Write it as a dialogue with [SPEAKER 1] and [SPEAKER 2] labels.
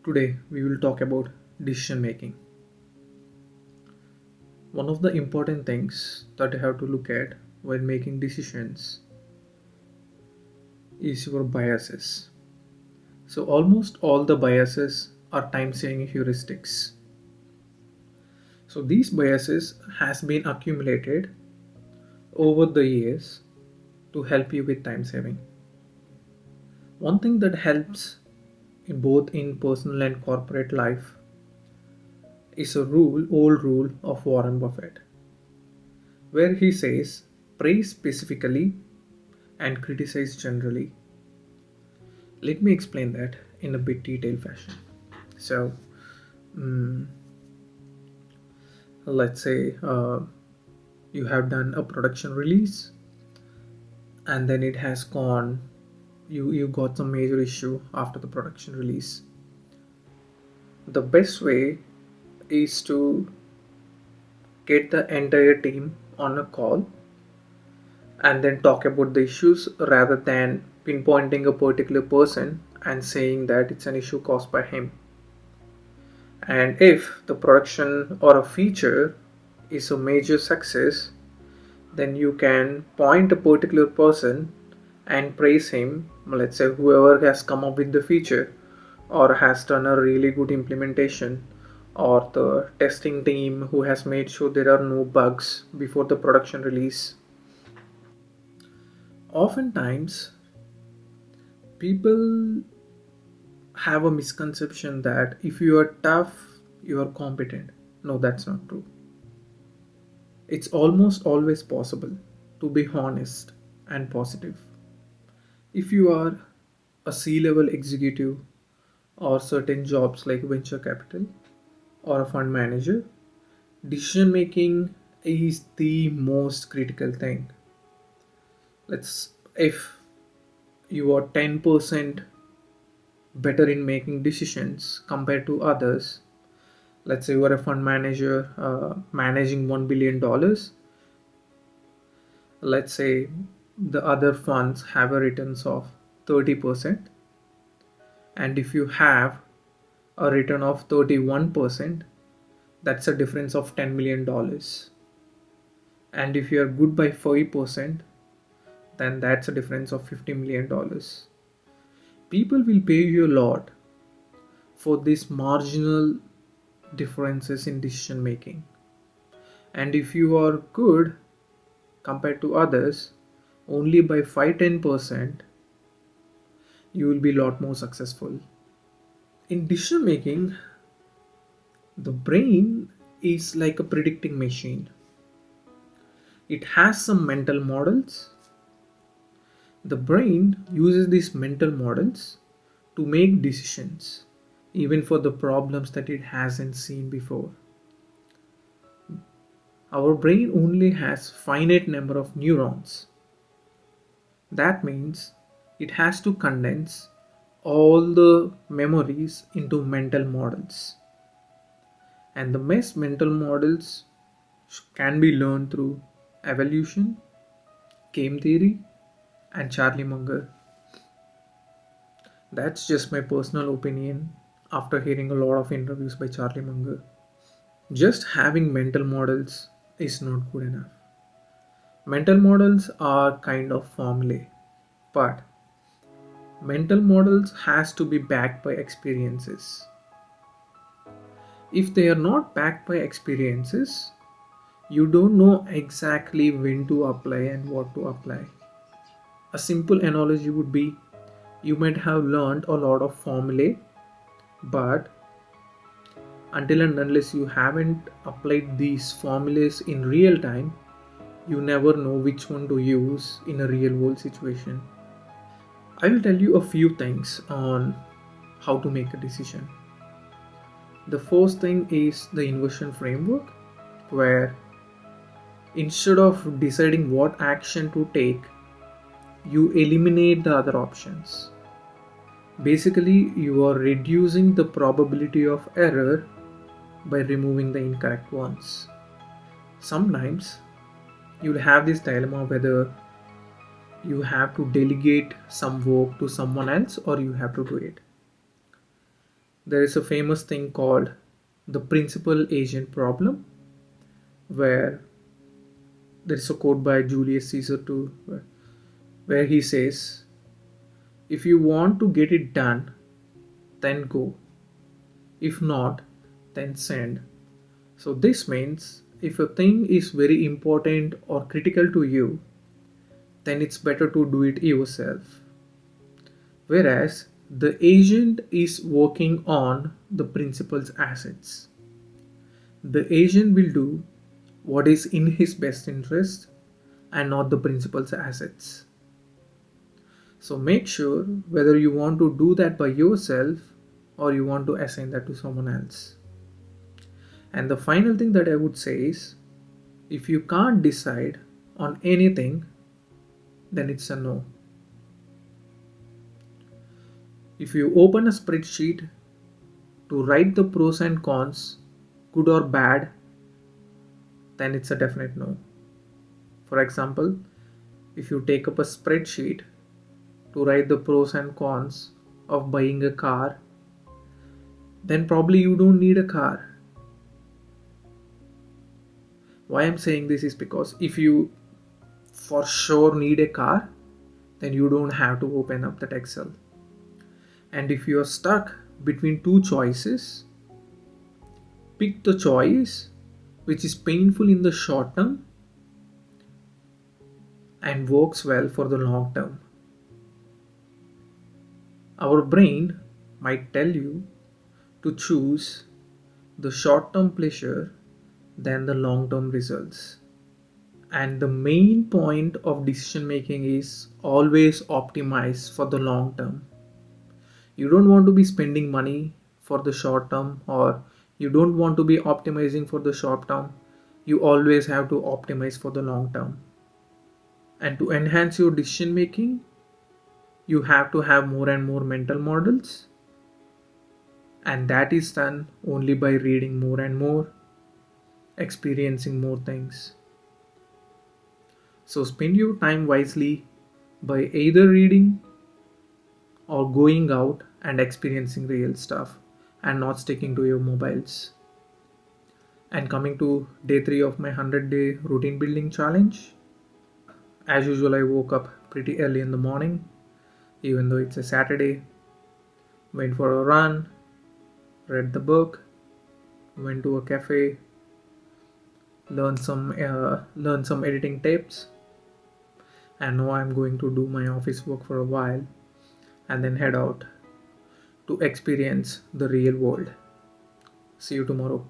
[SPEAKER 1] Today we will talk about decision making. One of the important things that you have to look at when making decisions is your biases. So almost all the biases are time saving heuristics. So these biases has been accumulated over the years to help you with time saving. One thing that helps in both in personal and corporate life is a old rule of Warren Buffett, where he says praise specifically and criticize generally. Let me explain that in a bit detailed fashion. So, mm, let's say you have done a production release and then it has gone, you got some major issue after the production release. The best way is to get the entire team on a call and then talk about the issues rather than pinpointing a particular person and saying that it's an issue caused by him. And if the production or a feature is a major success, then you can point a particular person and praise him. Let's say whoever has come up with the feature or has done a really good implementation, or the testing team who has made sure there are no bugs before the production release. Oftentimes people have a misconception that if you are tough you are competent. No, that's not true. It's almost always possible to be honest and positive. If you are a C-level executive or certain jobs like venture capital or a fund manager, decision making is the most critical thing. Let's if you are 10% better in making decisions compared to others. Let's say you are a fund manager managing $1 billion. Let's say the other funds have a returns of 30%, and if you have a return of 31%, that's a difference of $10 million. And if you are good by 5%, then that's a difference of $50 million. People will pay you a lot for these marginal differences in decision making. And if you are good compared to others only by 5-10%, you will be a lot more successful. In decision making, the brain is like a predicting machine. It has some mental models. The brain uses these mental models to make decisions, even for the problems that it hasn't seen before. Our brain only has finite number of neurons. That means it has to condense all the memories into mental models. And the best mental models can be learned through evolution, game theory, and Charlie Munger. That's just my personal opinion after hearing a lot of interviews by Charlie Munger. Just having mental models is not good enough. Mental models are kind of formulae, but mental models has to be backed by experiences. If they are not backed by experiences, you don't know exactly when to apply and what to apply. A simple analogy would be you might have learned a lot of formulae, but until and unless you haven't applied these formulas in real time, you never know which one to use in a real world situation. I will tell you a few things on how to make a decision. The first thing is the inversion framework, where instead of deciding what action to take, you eliminate the other options. Basically, you are reducing the probability of error by removing the incorrect ones. Sometimes you'll have this dilemma whether you have to delegate some work to someone else or you have to do it. There is a famous thing called the principal agent problem, where there is a quote by Julius Caesar too, where he says, if you want to get it done, then go. If not, then send. So this means if a thing is very important or critical to you, then it's better to do it yourself. Whereas the agent is working on the principal's assets. The agent will do what is in his best interest and not the principal's assets. So make sure whether you want to do that by yourself or you want to assign that to someone else. And the final thing that I would say is, if you can't decide on anything, then it's a no. If you open a spreadsheet to write the pros and cons, good or bad, then it's a definite no. For example, if you take up a spreadsheet to write the pros and cons of buying a car, then probably you don't need a car. Why I'm saying this is because if you for sure need a car, then you don't have to open up that Excel. And if you're stuck between two choices, pick the choice which is painful in the short term and works well for the long term. Our brain might tell you to choose the short term pleasure than the long term results. And the main point of decision making is always optimize for the long term. You don't want to be spending money for the short term, or you don't want to be optimizing for the short term. You always have to optimize for the long term. And to enhance your decision making, you have to have more and more mental models, and that is done only by reading more and more, experiencing more things. So spend your time wisely by either reading or going out and experiencing real stuff and not sticking to your mobiles. And coming to day 3 of my 100-day routine building challenge, as usual, I woke up pretty early in the morning, even though it's a Saturday. Went for a run, read the book, went to a cafe, learned some editing tips, and now I'm going to do my office work for a while and then head out to experience the real world. See you tomorrow.